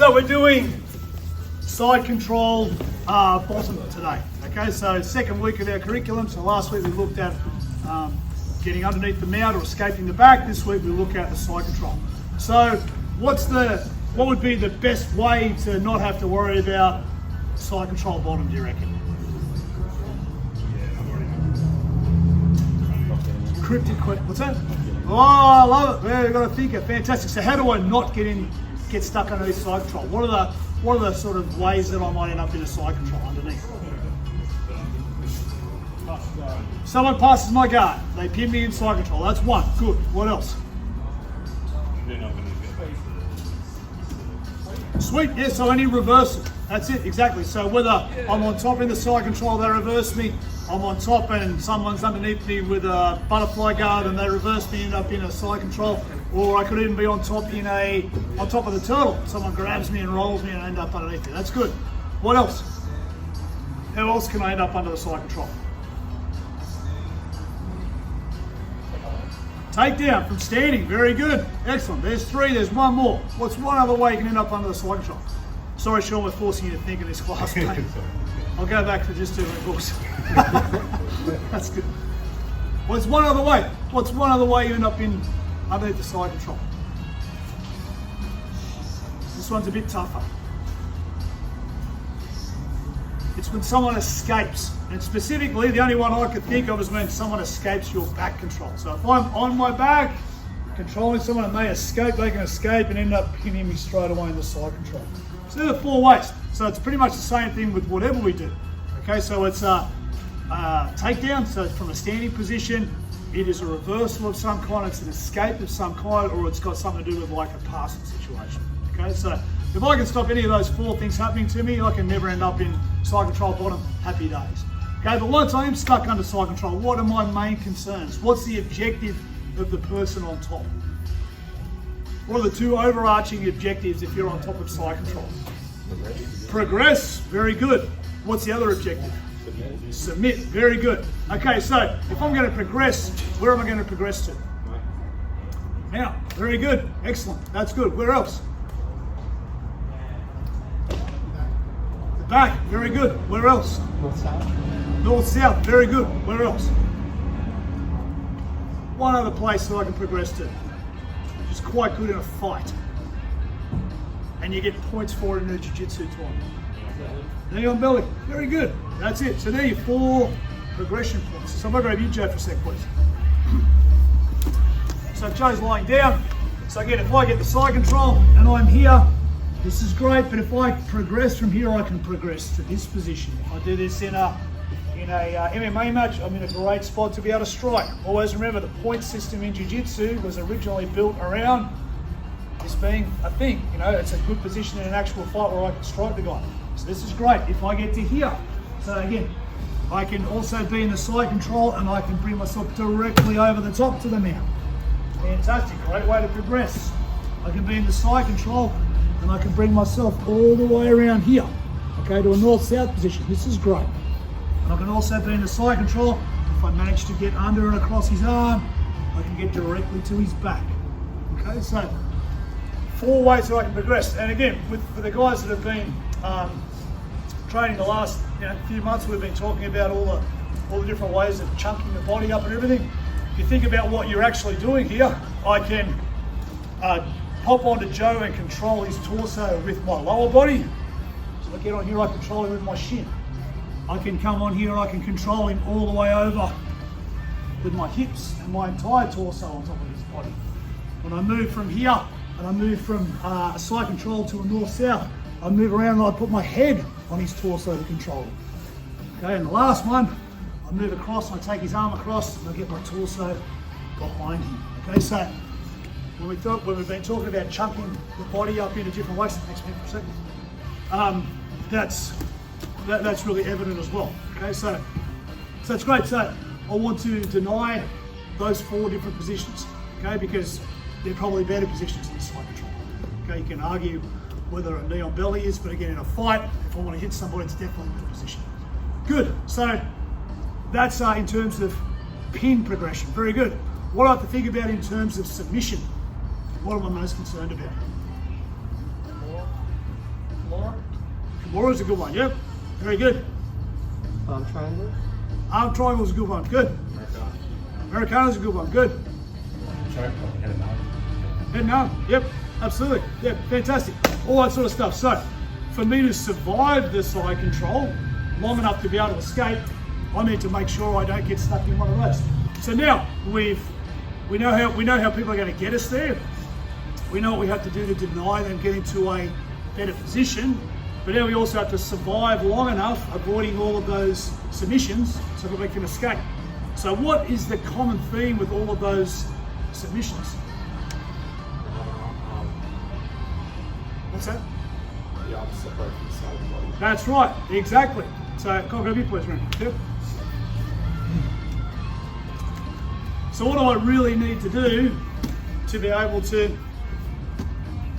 So we're doing side control bottom today. Okay, so second week of our curriculum. So last week we looked at getting underneath the mount or escaping the back. This week we look at the side control. So what would be the best way to not have to worry about side control bottom, do you reckon? Cryptic question. What's that? Oh, I love it. Yeah, you've got to think it. Fantastic. So how do I not get stuck underneath side control? What are the sort of ways that I might end up in a side control underneath? Someone passes my guard. They pin me in side control. That's one. Good. What else? Sweet. Yeah, so any reversal. That's it, exactly. So whether I'm on top in the side control, they reverse me. I'm on top and someone's underneath me with a butterfly guard and they reverse me, end up in a side control. Or I could even be on top of the turtle. Someone grabs me and rolls me and I end up underneath it. That's good. What else? How else can I end up under the side control? Takedown from standing. Very good. Excellent. There's three. There's one more. What's one other way you can end up under the side control? Sorry, Sean, we're forcing you to think in this class, mate. I'll go back to just 2 books. That's good. What's one other way? What's one other way you end up in underneath the side control? This one's a bit tougher. It's when someone escapes. And specifically, the only one I could think of is when someone escapes your back control. So if I'm on my back, controlling someone and they can escape and end up pinning me straight away in the side control. So there are 4 ways. So it's pretty much the same thing with whatever we do. Okay, so it's a takedown, so it's from a standing position. It is a reversal of some kind, it's an escape of some kind, or it's got something to do with like a passing situation. Okay, so if I can stop any of those 4 things happening to me, I can never end up in side control bottom. Happy days. Okay, but once I am stuck under side control, what are my main concerns? What's the objective of the person on top? What are the 2 overarching objectives if you're on top of side control? Progress, very good. What's the other objective? Submit, very good. Okay, so if I'm going to progress, where am I going to progress to? Now, very good, excellent, that's good. Where else? The back, very good. Where else? North-south. North-south, very good. Where else? One other place that I can progress to, which is quite good in a fight. And you get points for it in a jiu-jitsu tournament. Knee on belly, very good. That's it. So there are your 4 progression points. So I'm going to grab you, Joe, for a sec, please. So Joe's lying down. So again, if I get the side control and I'm here, this is great. But if I progress from here, I can progress to this position. If I do this in a MMA match, I'm in a great spot to be able to strike. Always remember the point system in jiu-jitsu was originally built around this being a thing. You know, it's a good position in an actual fight where I can strike the guy. So this is great if I get to here. So again, I can also be in the side control and I can bring myself directly over the top to the mount. Fantastic, great way to progress. I can be in the side control and I can bring myself all the way around here, okay, to a north-south position. This is great. And I can also be in the side control. If I manage to get under and across his arm, I can get directly to his back. Okay, so 4 ways that I can progress. And again, with the guys that have been training the last few months, we've been talking about all the different ways of chunking the body up and everything. If you think about what you're actually doing here, I can hop onto Joe and control his torso with my lower body. So I get on here, I control him with my shin. I can come on here, I can control him all the way over with my hips and my entire torso on top of his body. When I move from here, and I move from a side control to a north-south, I move around and I put my head on his torso to control him. Okay, and the last one, I move across and I take his arm across and I get my torso behind him. Okay, so when we've been talking about chunking the body up into different ways, thanks man for a second, that's really evident as well. Okay, so it's great. So I want to deny those 4 different positions, okay, because they're probably better positions in the side control. Okay, you can argue whether a knee on belly is, but again, in a fight, if I want to hit somebody, it's definitely a good position. Good, so that's in terms of pin progression, very good. What I have to think about in terms of submission, what am I most concerned about? Kimura is a good one, yep. Very good. Arm triangle. Arm triangle is a good one, good. Americana is a good one, good. Head and arm. Head and arm, yep, absolutely. Yep, fantastic. All that sort of stuff. So, for me to survive the side control long enough to be able to escape, I need to make sure I don't get stuck in one of those. So now we know how people are going to get us there. We know what we have to do to deny them getting to a better position, but now we also have to survive long enough, avoiding all of those submissions, so that we can escape. So what is the common theme with all of those submissions? What's that? The arms separate from the side of the body. That's right, exactly. So, can I grab you please, Ren? Yep. So what do I really need to do to be able to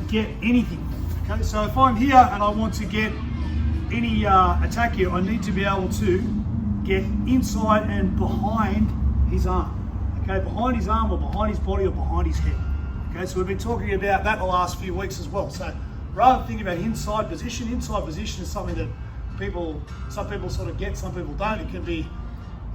get anything? Okay, so if I'm here and I want to get any attack here, I need to be able to get inside and behind his arm. Okay, behind his arm or behind his body or behind his head. Okay, so we've been talking about that the last few weeks as well. So rather than thinking about inside position is something that some people sort of get, some people don't. It can be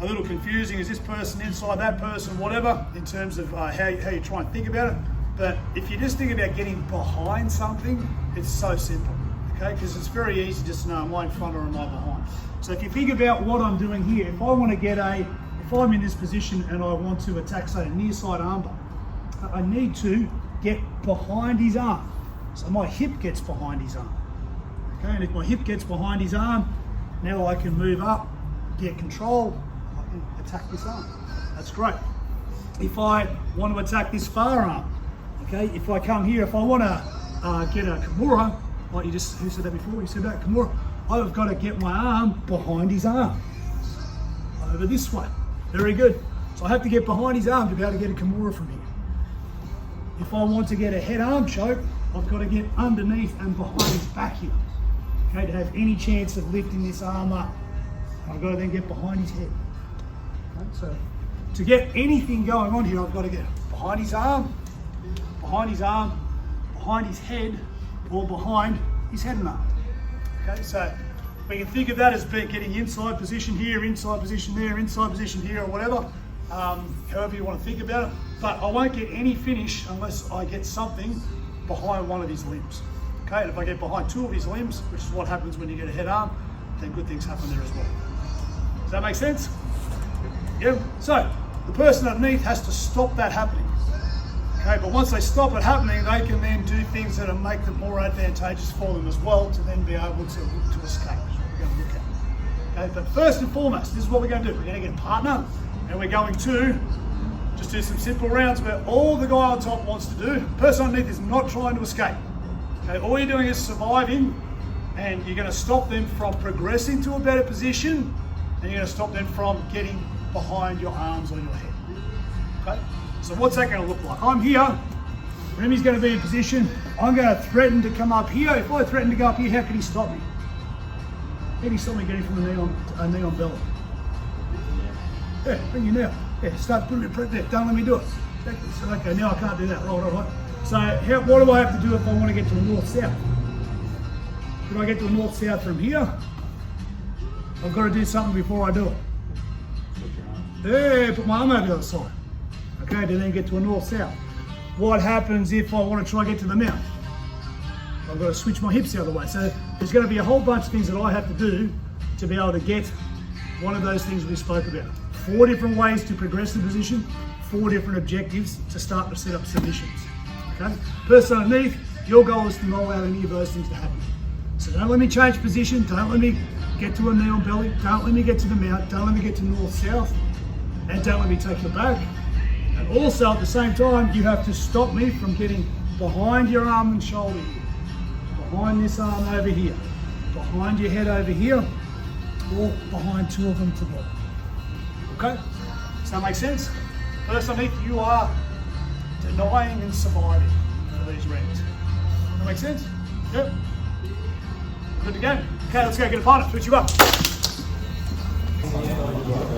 a little confusing. Is this person inside that person, whatever, in terms of how you try and think about it. But if you just think about getting behind something, it's so simple, okay? Because it's very easy just to know, am I in front or am I behind? So if you think about what I'm doing here, if I'm in this position and I want to attack, say, a near side armbar, I need to get behind his arm. So my hip gets behind his arm, okay? And if my hip gets behind his arm, now I can move up, get control, I can attack this arm. That's great. If I want to attack this far arm, okay, if I come here, if I want to get a Kimura, like who said that before? You said that, Kimura. I've got to get my arm behind his arm, over this way. Very good. So I have to get behind his arm to be able to get a Kimura from here. If I want to get a head arm choke, I've got to get underneath and behind his back here. Okay, to have any chance of lifting this arm up, I've got to then get behind his head. Okay, so to get anything going on here, I've got to get behind his arm, behind his arm, behind his head, or behind his head and arm. Okay, so we can think of that as getting inside position here, inside position there, inside position here, or whatever, however you want to think about it. But I won't get any finish unless I get something behind one of his limbs. Okay, and if I get behind two of his limbs, which is what happens when you get a head arm, then good things happen there as well. Does that make sense? Yeah. So the person underneath has to stop that happening. Okay, but once they stop it happening, they can then do things that make them more advantageous for them as well to then be able to escape, which we're going to look at. Okay, but first and foremost, this is what we're going to do. We're going to get a partner, and we're going to just do some simple rounds where all the guy on top wants to do, the person underneath is not trying to escape. Okay, all you're doing is surviving, and you're going to stop them from progressing to a better position, and you're going to stop them from getting behind your arms or your head. Okay? So what's that going to look like? I'm here, Remy's going to be in position, I'm going to threaten to come up here. If I threaten to go up here, how can he stop me? How can he stop me getting from a knee on belly? Yeah, bring you now. Yeah, start putting it there. Don't let me do it. So, okay, now I can't do that. Right. So what do I have to do if I want to get to a north-south? If I get to a north-south from here, I've got to do something before I do it. Yeah, put my arm over the other side. Okay, to then get to a north-south. What happens if I want to try and get to the mount? I've got to switch my hips the other way. So there's going to be a whole bunch of things that I have to do to be able to get one of those things we spoke about. 4 different ways to progress the position, 4 different objectives to start to set up submissions. Okay? Person underneath, your goal is to not allow any of those things to happen. So don't let me change position, don't let me get to a knee on belly, don't let me get to the mount, don't let me get to north-south, and don't let me take your back. And also at the same time, you have to stop me from getting behind your arm and shoulder here, behind this arm over here, behind your head over here, or behind 2 of them together. Okay? Does that make sense? First underneath, you are denying and surviving for these rounds. Does that make sense? Yep. Good to go. Okay, let's go get a partner. Switch you up.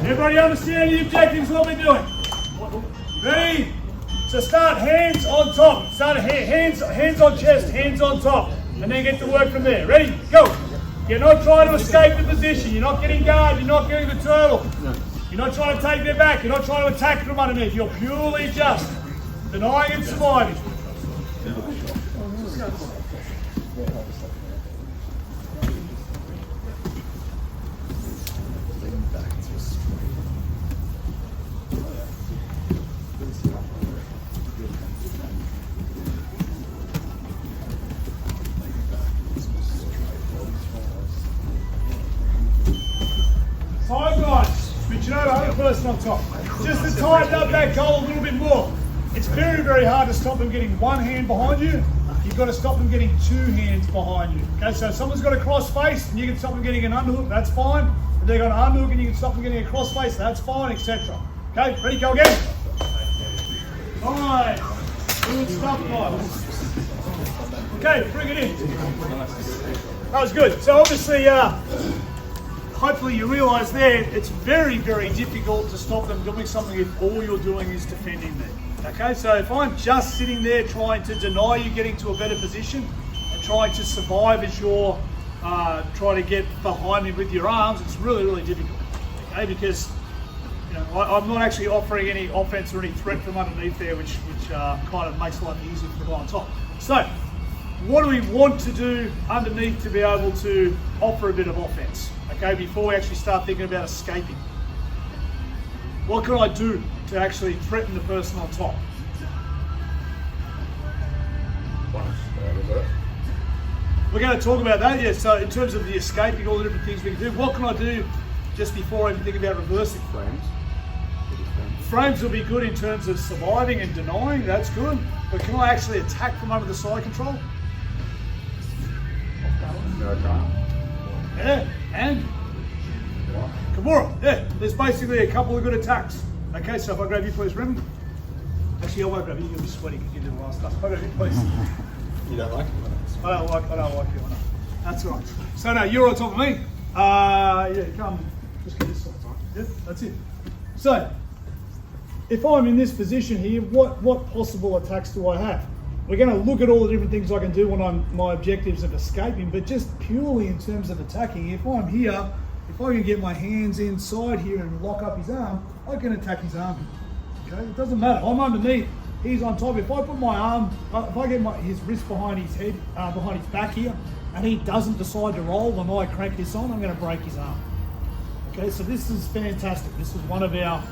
Everybody understand the objectives of what we're doing? Ready? So start hands on top. Start hands on chest, hands on top. And then get to work from there. Ready? Go. You're not trying to escape the position. You're not getting guard. You're not getting the turtle. No. You're not trying to take their back. You're not trying to attack from underneath. You're purely just denying and surviving. Time guys, switching over, other person on top. Just to tighten up that goal a little bit more. It's very, very hard to stop them getting one hand behind you. You've got to stop them getting two hands behind you. Okay, so if someone's got a cross face and you can stop them getting an underhook, that's fine. If they've got an underhook and you can stop them getting a cross face, that's fine, etc. Okay, ready, go again. Nice. Good stuff, guys. Okay, bring it in. That was good. So obviously, hopefully you realise there, it's very, very difficult to stop them doing something if all you're doing is defending them. Okay, so if I'm just sitting there trying to deny you getting to a better position and trying to survive as you're trying to get behind me with your arms, it's really, really difficult. Okay, because you know, I'm not actually offering any offence or any threat from underneath there, which kind of makes life easier for the guy on top. So, what do we want to do underneath to be able to offer a bit of offence? Okay, before we actually start thinking about escaping. What can I do to actually threaten the person on top? We're going to talk about that, yeah. So in terms of the escaping, all the different things we can do, what can I do just before I even think about reversing? Frames. Frames will be good in terms of surviving and denying, that's good. But can I actually attack from under the side control? Americana. Yeah, and Kimura, yeah, there's basically a couple of good attacks. Okay, so if I grab you, please, Rem. Actually, I won't grab you, you'll be sweaty because you did the last stuff. If I grab you, please. You don't like it? I don't like you, I know. That's all right. So now, you're on top of me. Yeah, come, just get this side, right? Yeah, that's it. So, if I'm in this position here, what possible attacks do I have? We're going to look at all the different things I can do when my objectives of escaping, but just purely in terms of attacking, if I'm here, if I can get my hands inside here and lock up his arm, I can attack his arm. Okay, it doesn't matter. I'm underneath, he's on top. If I put my arm, if I get his wrist behind his head, behind his back here, and he doesn't decide to roll when I crank this on, I'm going to break his arm. Okay, so this is fantastic. This is one of our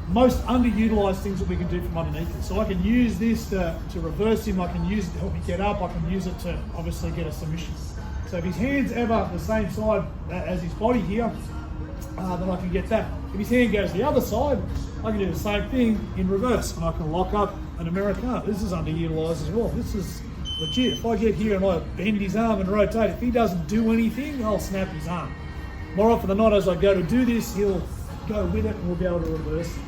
most underutilized things that we can do from underneath it. So I can use this to reverse him, I can use it to help me get up, I can use it to obviously get a submission. So if his hand's ever the same side as his body here, then I can get that. If his hand goes the other side, I can do the same thing in reverse and I can lock up an Americana. This is underutilized as well. This is legit. If I get here and I bend his arm and rotate, if he doesn't do anything, I'll snap his arm. More often than not, as I go to do this, he'll go with it and we'll be able to reverse it.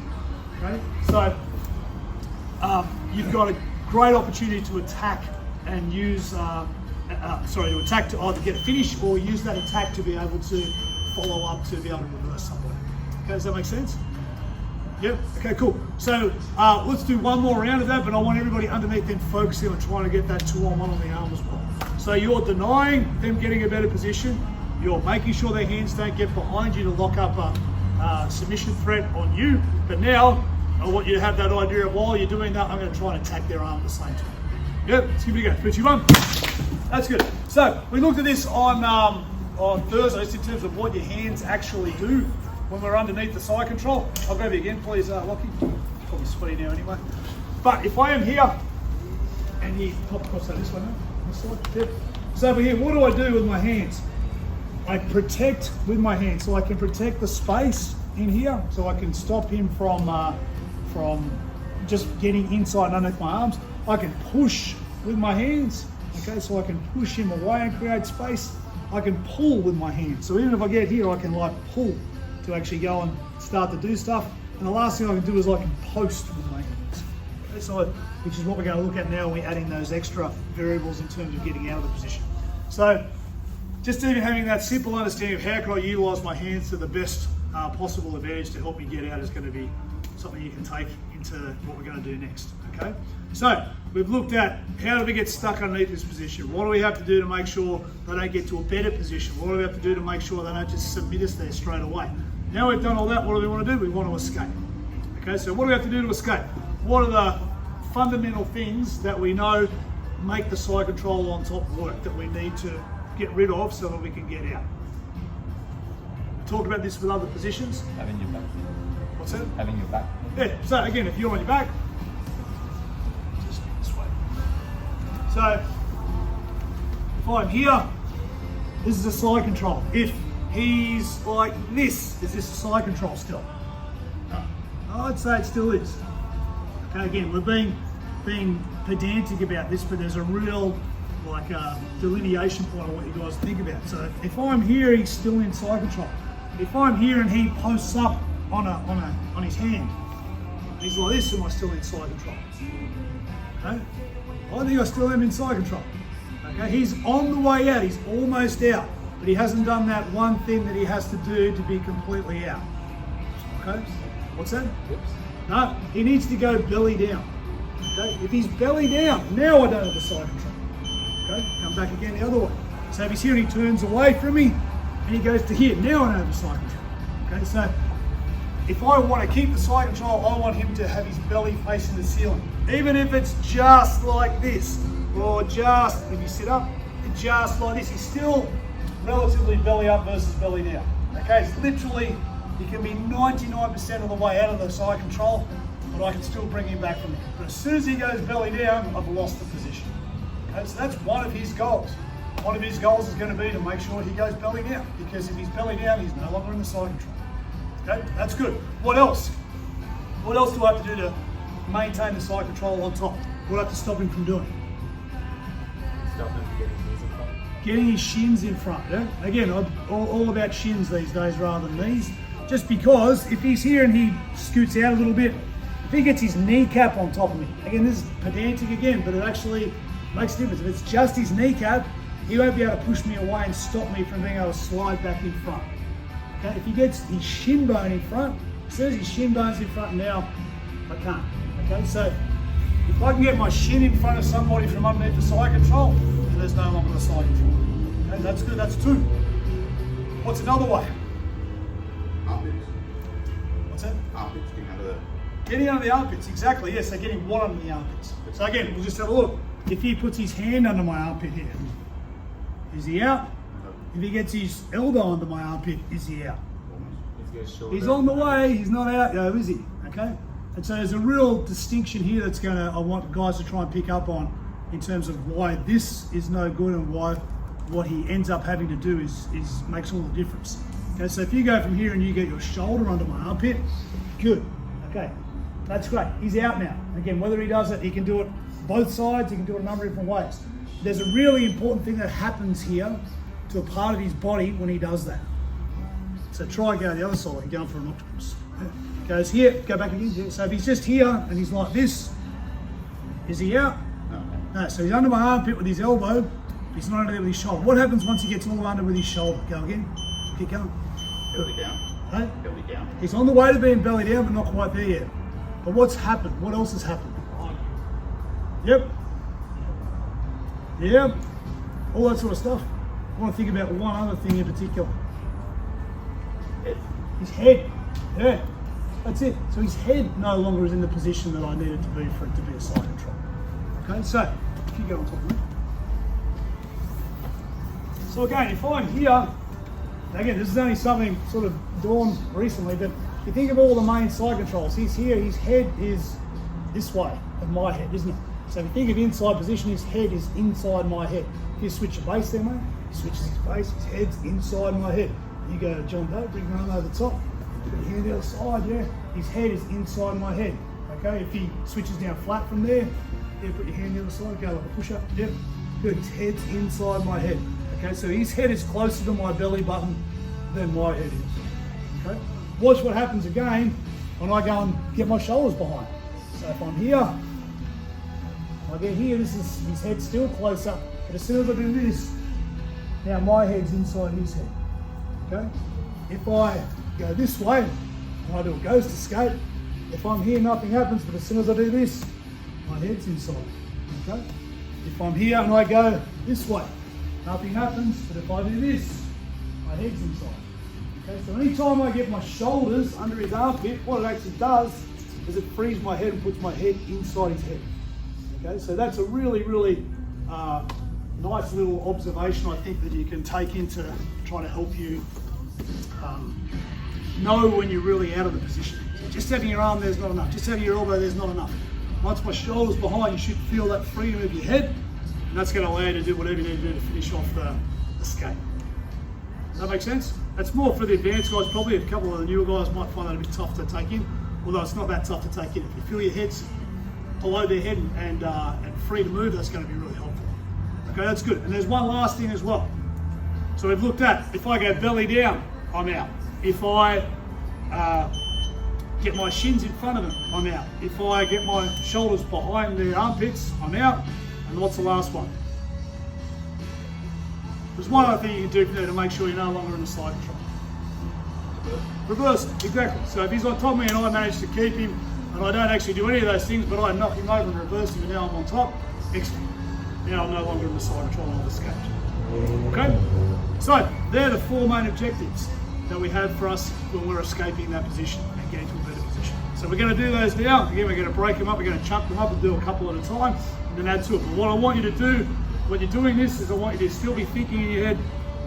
Okay, so you've got a great opportunity to attack and use, to attack to either get a finish or use that attack to be able to follow up to be able to reverse somebody. Okay, does that make sense? Yep, okay, cool. So let's do one more round of that, but I want everybody underneath then focusing on trying to get that 2-on-1 on the arm as well. So you're denying them getting a better position, you're making sure their hands don't get behind you to lock up a submission threat on you, but now I want you to have that idea of while you're doing that, I'm going to try and attack their arm at the same time. Yep, let's give it a go. 3, 2, 1. That's good. So we looked at this on Thursday in terms of what your hands actually do when we're underneath the side control. I'll grab you again, please, Lockie. Probably sweaty now anyway. But if I am here, and you pop across that this way now, this side. Yep. So over here, what do I do with my hands? I protect with my hands, so I can protect the space in here, so I can stop him from just getting inside and underneath my arms. I can push with my hands, okay, so I can push him away and create space. I can pull with my hands, so even if I get here, I can like pull to actually go and start to do stuff. And the last thing I can do is I can post with my hands. Okay, so which is what we're going to look at now when we add in those extra variables in terms of getting out of the position. So just even having that simple understanding of how can I utilise my hands to the best possible advantage to help me get out is going to be something you can take into what we're going to do next, okay? So we've looked at how do we get stuck underneath this position? What do we have to do to make sure they don't get to a better position? What do we have to do to make sure they don't just submit us there straight away? Now we've done all that, what do we want to do? We want to escape. Okay, so what do we have to do to escape? What are the fundamental things that we know make the side control on top work that we need to get rid of so that we can get out? We talked about this with other positions. Having your back. What's that? Having your back. Yeah, so again, if you're on your back, just get this way. So, if I'm here, this is a side control. If he's like this, is this a side control still? No. I'd say it still is. Okay, again, we're being pedantic about this, but there's a real delineation point on what you guys think about. So if I'm here, he's still in side control. If I'm here and he posts up on his hand, he's like this, am I still in side control? Okay, I think I still am in side control. Okay, he's on the way out, he's almost out, but he hasn't done that one thing that he has to do to be completely out. Okay, what's that? No, he needs to go belly down. Okay, if he's belly down, now I don't have the side control. Okay, come back again the other way. So if he's here and he turns away from me and he goes to here, now I don't have the side control. Okay, so if I want to keep the side control, I want him to have his belly facing the ceiling. Even if it's just like this, or just, if you sit up, just like this, he's still relatively belly up versus belly down. Okay, it's literally, he can be 99% of the way out of the side control, but I can still bring him back from there. But as soon as he goes belly down, I've lost the position. Okay, so that's one of his goals. One of his goals is going to be to make sure he goes belly down, because if he's belly down, he's no longer in the side control. Okay, that's good. What else? What else do I have to do to maintain the side control on top? What do I have to stop him from doing? Stop him getting his in front. Getting his shins in front. Yeah? Again, I'm all about shins these days rather than knees. Just because if he's here and he scoots out a little bit, if he gets his kneecap on top of me, again, this is pedantic again, but it actually makes a difference. If it's just his kneecap, he won't be able to push me away and stop me from being able to slide back in front. Okay, if he gets his shin bone in front, as soon as his shin bone's in front now, I can't. Okay, so if I can get my shin in front of somebody from underneath the side control, then there's no longer the side control. Okay, that's good, that's two. What's another way? Armpits. What's that? Armpits, getting under the... Getting under the armpits, exactly, yes, so getting what under the armpits. So again, we'll just have a look. If he puts his hand under my armpit here, is he out? If he gets his elbow under my armpit, is he out? He's on the way, he's not out, yo, is he? Okay? And so there's a real distinction here that's I want guys to try and pick up on in terms of why this is no good and why what he ends up having to do is makes all the difference. Okay, so if you go from here and you get your shoulder under my armpit, good. Okay, that's great. He's out now. Again, whether he does it, he can do it both sides, he can do it a number of different ways. There's a really important thing that happens here to a part of his body when he does that. So try and go the other side, going for an octopus. Goes here, go back again. So if he's just here and he's like this, is he out? No. No, so he's under my armpit with his elbow, he's not under there with his shoulder. What happens once he gets all under with his shoulder? Go again, keep going. Belly down. Hey? Belly down. He's on the way to being belly down, but not quite there yet. But what's happened? What else has happened? Yep. Yep. All that sort of stuff. I want to think about one other thing in particular. Head. His head. Yeah. That's it. So his head no longer is in the position that I needed to be for it to be a side control. Okay, so if you go on top of me. So again, if I'm here, again, this is only something sort of dawned recently, but if you think of all the main side controls, he's here, his head is this way of my head, isn't it? So if you think of inside position, his head is inside my head. If you switch the base there, mate, he switches his base, his head's inside my head. You go to John Doe, bring your arm over the top, put your hand the other side, yeah? His head is inside my head, okay? If he switches down flat from there, yeah, put your hand the other side, go like a push-up, yep. Good, his head's inside my head, okay? So his head is closer to my belly button than my head is, okay? Watch what happens again when I go and get my shoulders behind. So if I'm here, I get here, this is his head still closer, but as soon as I do this, now my head's inside his head, okay? If I go this way, and I do a ghost escape, If I'm here, nothing happens, but as soon as I do this, my head's inside, okay? If I'm here and I go this way, nothing happens, but if I do this, my head's inside. Okay, so anytime I get my shoulders under his armpit, what it actually does is it frees my head and puts my head inside his head. Okay, so that's a really, really nice little observation I think that you can take into trying to help you know when you're really out of the position. So just having your arm there's not enough, just having your elbow there's not enough. Once my shoulder's behind, you should feel that freedom of your head, and that's going to allow you to do whatever you need to do to finish off the skate. Does that make sense? That's more for the advanced guys probably. A couple of the newer guys might find that a bit tough to take in, although it's not that tough to take in. If you feel your head's below their head and free to move, that's going to be really helpful. Okay, that's good. And there's one last thing as well. So we've looked at, if I go belly down, I'm out. If I get my shins in front of them, I'm out. If I get my shoulders behind the armpits, I'm out. And what's the last one? There's one other thing you can do from there to make sure you're no longer in the slide control. Reverse it, exactly. So if he's on top of me and I manage to keep him, and I don't actually do any of those things, but I knock him over and reverse him, and now I'm on top, excellent. Now I'm no longer in the side control of the skate. Okay? So they're the four main objectives that we have for us when we're escaping that position and getting to a better position. So we're going to do those now. Again, we're going to break them up, we're going to chunk them up and do a couple at a time, and then add to it. But what I want you to do when you're doing this is I want you to still be thinking in your head,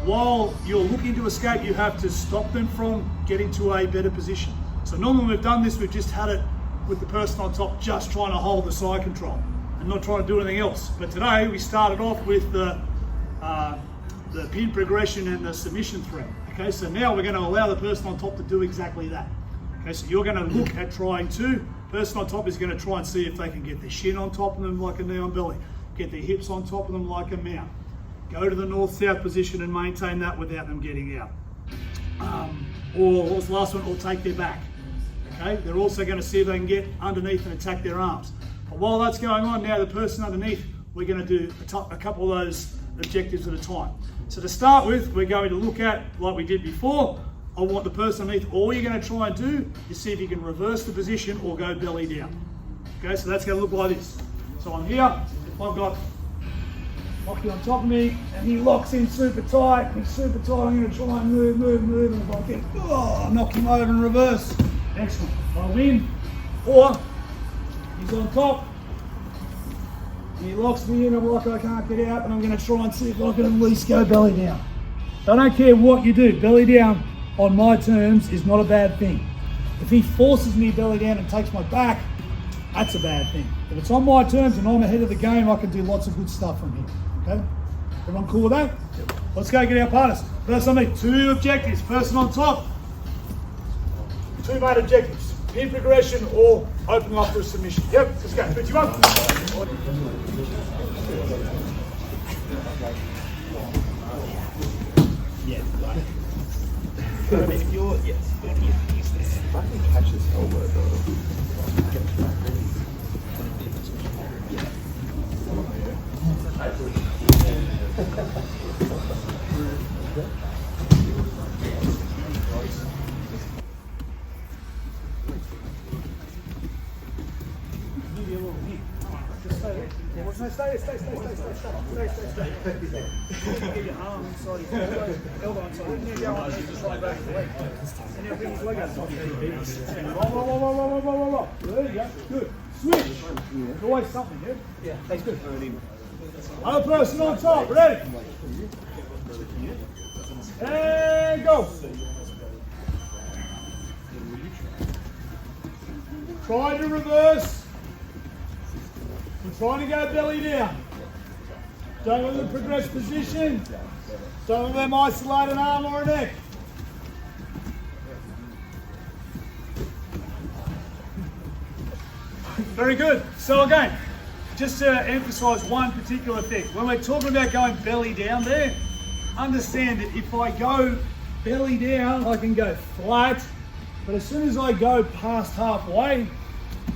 while you're looking to escape, you have to stop them from getting to a better position. So normally when we've done this, we've just had it with the person on top just trying to hold the side control and not trying to do anything else. But today we started off with the pin progression and the submission thread. Okay, so now we're going to allow the person on top to do exactly that. Okay, so you're going to look at trying to, person on top is going to try and see if they can get their shin on top of them like a knee on belly, get their hips on top of them like a mount. Go to the north-south position and maintain that without them getting out. Or what's the last one? Or take their back. Okay, they're also going to see if they can get underneath and attack their arms. But while that's going on, now the person underneath, we're going to do a couple of those objectives at a time. So to start with, we're going to look at, like we did before, I want the person underneath. All you're going to try and do is see if you can reverse the position or go belly down. Okay, so that's going to look like this. So I'm here, if I've got Lockie on top of me, and he locks in super tight, and he's super tight, I'm going to try and move, and if I get, knock him over and reverse. Excellent. I win. Or he's on top, and he locks me in, I'm like I can't get out, and I'm going to try and see if I can at least go belly down. So I don't care what you do, belly down on my terms is not a bad thing. If he forces me belly down and takes my back, that's a bad thing. If it's on my terms and I'm ahead of the game, I can do lots of good stuff from here. Okay? Everyone cool with that? Yep. Let's go get our partners. First on me, 2 objectives. Person on top, 2 main objectives. Pin progression or opening up for a submission. Yep, let's go. 51. Yeah. If you're, yes, if I can catch his elbow though. Stay. Get your arm inside his elbow inside. And then go on and right back the leg. And then bring his leg out. Roll. There you go. Good. Switch. There's always something, yeah? Yeah. That's good. Other person on top. Ready? And go. Try to reverse. We're trying to go belly down. Don't let them progress position. Don't let them isolate an arm or a neck. Very good. So again, just to emphasize one particular thing. When we're talking about going belly down there, understand that if I go belly down, I can go flat. But as soon as I go past halfway,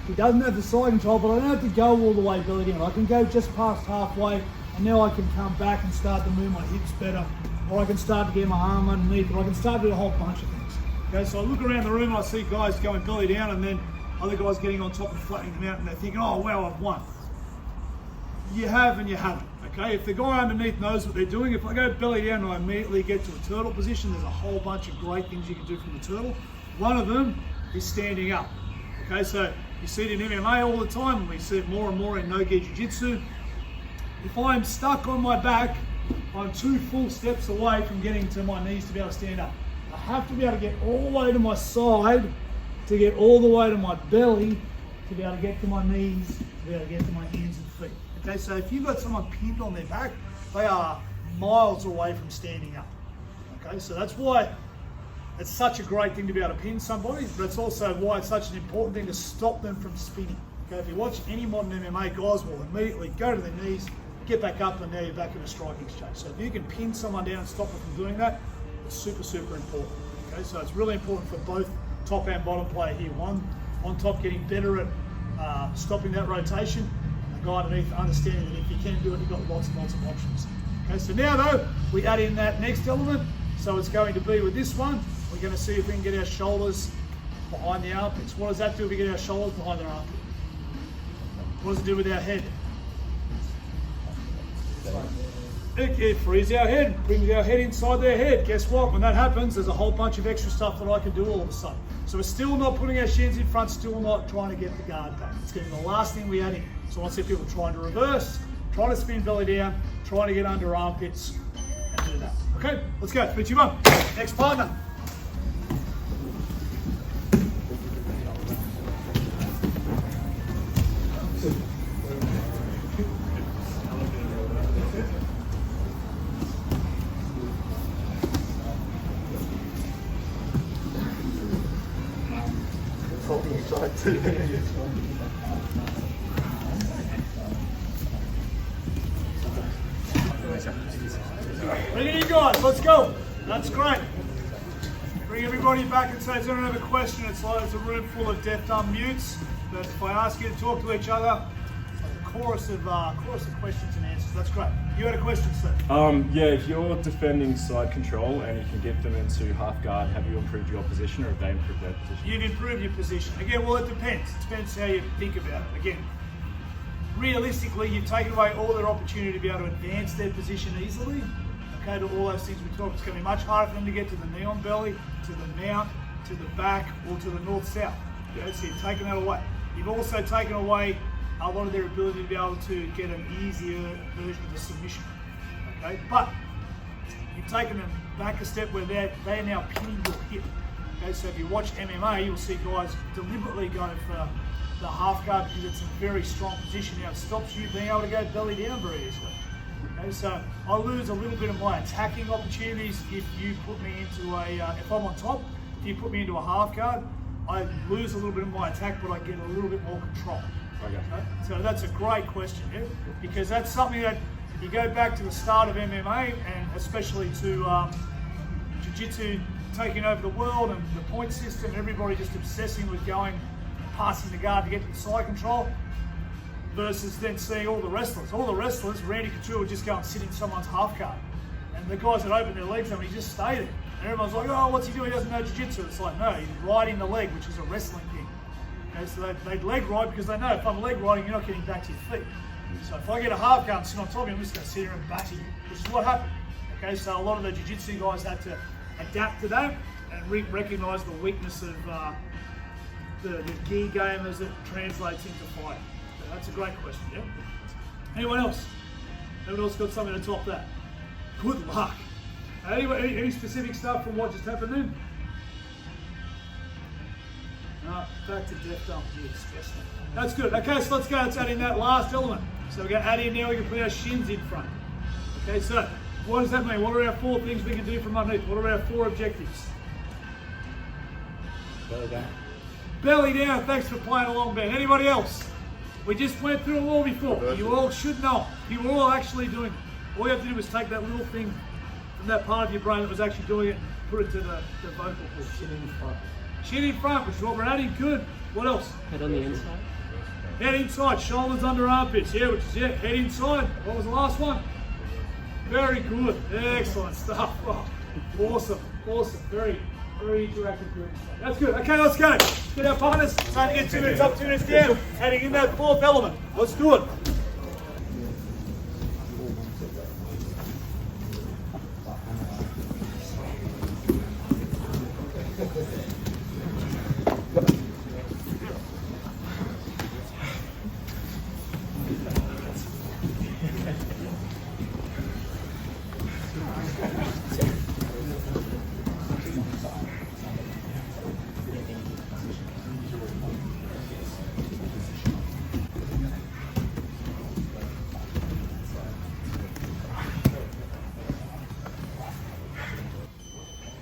he doesn't have the side control, but I don't have to go all the way belly down. I can go just past halfway, and now I can come back and start to move my hips better, or I can start to get my arm underneath, or I can start to do a whole bunch of things. Okay, so I look around the room and I see guys going belly down, and then other guys getting on top and flattening them out and they're thinking, oh wow, I've won. You have and you haven't, okay? If the guy underneath knows what they're doing, if I go belly down and I immediately get to a turtle position, there's a whole bunch of great things you can do from the turtle. One of them is standing up, okay? So you see it in MMA all the time, and we see it more and more in no-gi jiu-jitsu. If I'm stuck on my back, I'm 2 full steps away from getting to my knees to be able to stand up. I have to be able to get all the way to my side, to get all the way to my belly, to be able to get to my knees, to be able to get to my hands and feet. Okay, so if you've got someone pinned on their back, they are miles away from standing up. Okay, so that's why it's such a great thing to be able to pin somebody, but it's also why it's such an important thing to stop them from spinning. Okay, if you watch any modern MMA, guys will immediately go to their knees, get back up, and now you're back in a striking exchange. So if you can pin someone down and stop them from doing that, it's super, super important. Okay, so it's really important for both top and bottom player here. One on top getting better at stopping that rotation, and the guy underneath understanding that if you can do it, you've got lots and lots of options. Okay, so now though, we add in that next element. So it's going to be with this one, we're going to see if we can get our shoulders behind the armpits. What does that do if we get our shoulders behind our armpit? What does it do with our head? It frees our head, brings our head inside their head. Guess what? When that happens, there's a whole bunch of extra stuff that I can do all of a sudden. So we're still not putting our shins in front, still not trying to get the guard back. It's going to be the last thing we add in. So I see people trying to reverse, trying to spin belly down, trying to get under armpits, and do that. Okay, let's go. 3, 2, 1. Next partner. Bring it in, guys. Let's go. That's great. Bring everybody back and say, does anyone have a question? It's like it's a room full of deaf, dumb mutes. But if I ask you to talk to each other, it's like a chorus of questions and answers. That's great. You had a question, sir? Yeah, if you're defending side control and you can get them into half guard, have you improved your position or have they improved their position? You've improved your position. Again, well, it depends. It depends how you think about it. Again, realistically, you've taken away all their opportunity to be able to advance their position easily. Okay, to all those things we talked, it's going to be much harder for them to get to the knee on belly, to the mount, to the back, or to the north-south. Okay, so you've taken that away. You've also taken away a lot of their ability to be able to get an easier version of the submission. Okay, but you've taken them back a step where they're now pinning your hip. Okay, so if you watch MMA, you'll see guys deliberately going for the half guard because it's a very strong position. Now it stops you being able to go belly down very easily. Okay, so I lose a little bit of my attacking opportunities if you put me into if I'm on top, if you put me into a half guard, I lose a little bit of my attack, but I get a little bit more control. Okay. So that's a great question, yeah? Because that's something that you go back to the start of MMA and especially to jiu-jitsu taking over the world and the point system, everybody just obsessing with going, passing the guard to get to the side control versus then seeing all the wrestlers. All the wrestlers, Randy Couture would just go and sit in someone's half guard. And the guys that open their legs up, he just stay there. And everyone's like, oh, what's he doing? He doesn't know jiu-jitsu. It's like, no, he's riding the leg, which is a wrestling thing. Okay, so they leg ride because they know if I'm leg riding, you're not getting back to your feet. So if I get a half guard and sit on top of you, I'm just going to sit here and batter you, which is what happened. Okay, so a lot of the jiu-jitsu guys had to adapt to that and recognise the weakness of the gi game as it translates into fighting. So that's a great question, yeah? Anyone else? Anyone else got something to top that? Good luck. Any specific stuff from what just happened then? No, back to deaf dumb. Yes, that's good. Okay, so let's go. Let's add in that last element. So we're going to add in now, we can put our shins in front. Okay, so what does that mean? What are our 4 things we can do from underneath? What are our 4 objectives? Belly down. Belly down. Thanks for playing along, Ben. Anybody else? We just went through it all before. You all should know. You were all actually doing it. All you have to do is take that little thing from that part of your brain that was actually doing it and put it to the vocal cord. Chin in front. Chin in front, which is what we're adding. Good. What else? Head on the inside. Head inside, shoulders under armpits. Yeah, which is head inside. What was the last one? Very good. Excellent stuff. Oh, awesome. Awesome. Very Very interactive group. That's good. Okay, let's go. Let's get our partners. Trying to get 2 minutes up, 2 minutes down. Heading in that fourth element. Let's do it.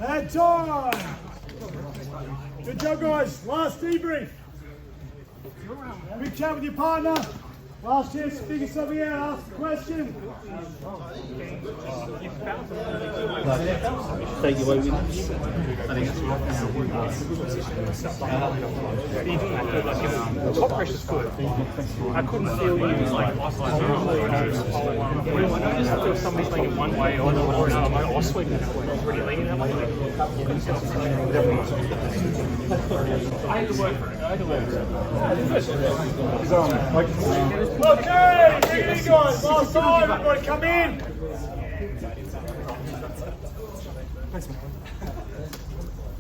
And time! Good job, guys. Last debrief. Quick chat with your partner. Last chance to figure something out. Ask a question. Take away with us. The top pressure's good. I couldn't feel you like I noticed that there was somebody playing it one way or another. I was sweeping that way. I was really leaning that way. I had to work for it. Okay, bring it in, guys. Last time, everybody come in.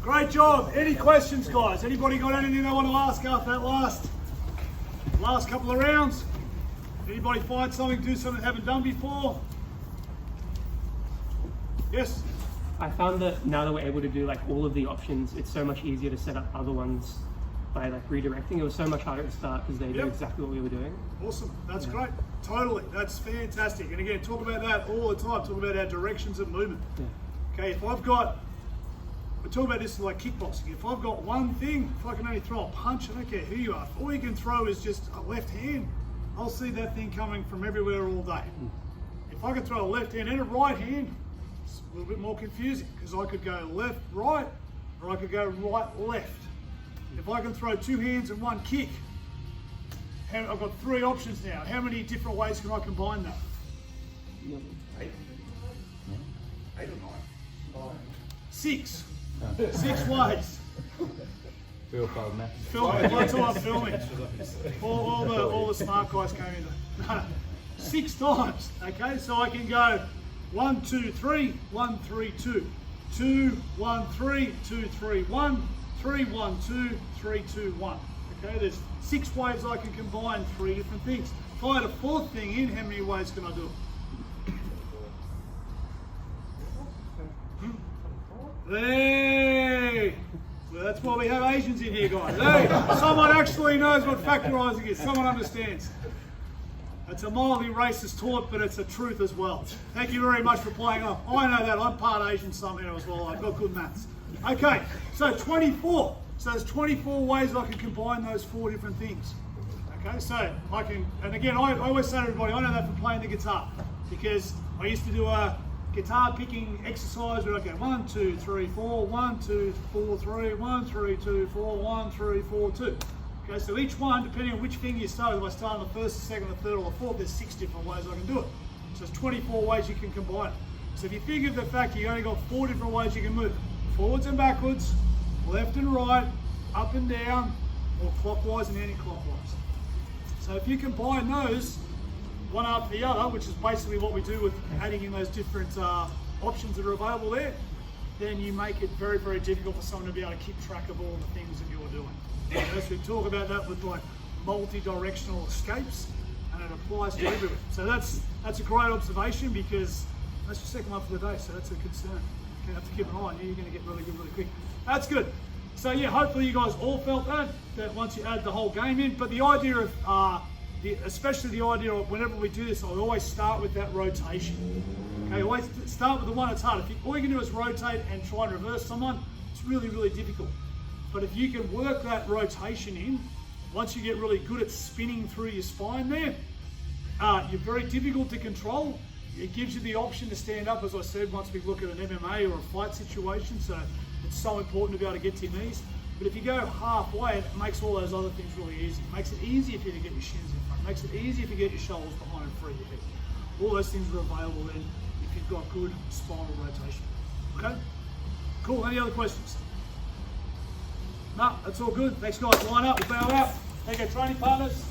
Great job. Any questions, guys? Anybody got anything they want to ask after that last couple of rounds? Anybody find something, do something they haven't done before? Yes? I found that now that we're able to do like all of the options, it's so much easier to set up other ones by like redirecting. It was so much harder at the start because they knew exactly what we were doing. Awesome. That's great. Totally. That's fantastic. And again, talk about that all the time. Talk about our directions of movement. Yeah. Okay, if I've got, we talk about this like kickboxing. If I've got one thing, if I can only throw a punch, I don't care who you are. If all you can throw is just a left hand, I'll see that thing coming from everywhere all day. If I can throw a left hand and a right hand, it's a little bit more confusing because I could go left, right, or I could go right, left. If I can throw 2 hands and 1 kick, I've got 3 options now. How many different ways can I combine that? 8 or 9? 6. 6 ways. We all failed maths. Filming. That's all I'm filming. All the smart guys came in. No, 6 times. Okay, so I can go 1, 2, 3, 1, 3, 2, 2, 1, 3, 2, 3, 1, 3, 1, 2, 3, 2, 1. Okay, there's 6 ways I can combine 3 different things. If I had a 4th thing in, how many ways can I do it? Hey! Well, that's why we have Asians in here, guys. Hey, someone actually knows what factorising is. Someone understands. It's a mildly racist taunt, but it's a truth as well. Thank you very much for playing off. I know that. I'm part Asian somehow as well. I've got good maths. Okay, so 24. So there's 24 ways I can combine those 4 different things. Okay, so I can, and again, I always say to everybody, I know that from playing the guitar, because I used to do a guitar picking exercise where I go 1, 2, 3, 4, 1, 2, 4, 3, 1, 3, 2, 4, 1, 3, 4, 2. Okay, so each one, depending on which finger you start with, if I start on the 1st, the 2nd, the 3rd, or the 4th, there's 6 different ways I can do it. So there's 24 ways you can combine it. So if you think of the fact you only got 4 different ways you can move, forwards and backwards, left and right, up and down, or clockwise and anti-clockwise. So if you combine those, one after the other, which is basically what we do with adding in those different options that are available there, then you make it very, very difficult for someone to be able to keep track of all the things that you're doing. And as we talk about that with like multi-directional escapes, and it applies to everywhere. So that's a great observation, because that's your second one for the day, so that's a concern. You have to keep an eye on you. You're going to get really good really quick. That's good. So yeah, hopefully you guys all felt that once you add the whole game in. But the idea of, especially the idea of whenever we do this, I always start with that rotation. Okay, always start with the one that's hard. All you can do is rotate and try and reverse someone, it's really, really difficult. But if you can work that rotation in, once you get really good at spinning through your spine there, you're very difficult to control. It gives you the option to stand up, as I said, once we look at an MMA or a fight situation. So it's so important to be able to get to your knees. But if you go halfway, it makes all those other things really easy. It makes it easier for you to get your shins in front. It makes it easier to get your shoulders behind and free your head. All those things are available then if you've got good spinal rotation. Okay? Cool. Any other questions? No, that's all good. Thanks guys, line up, we'll bow out. Thank you training partners.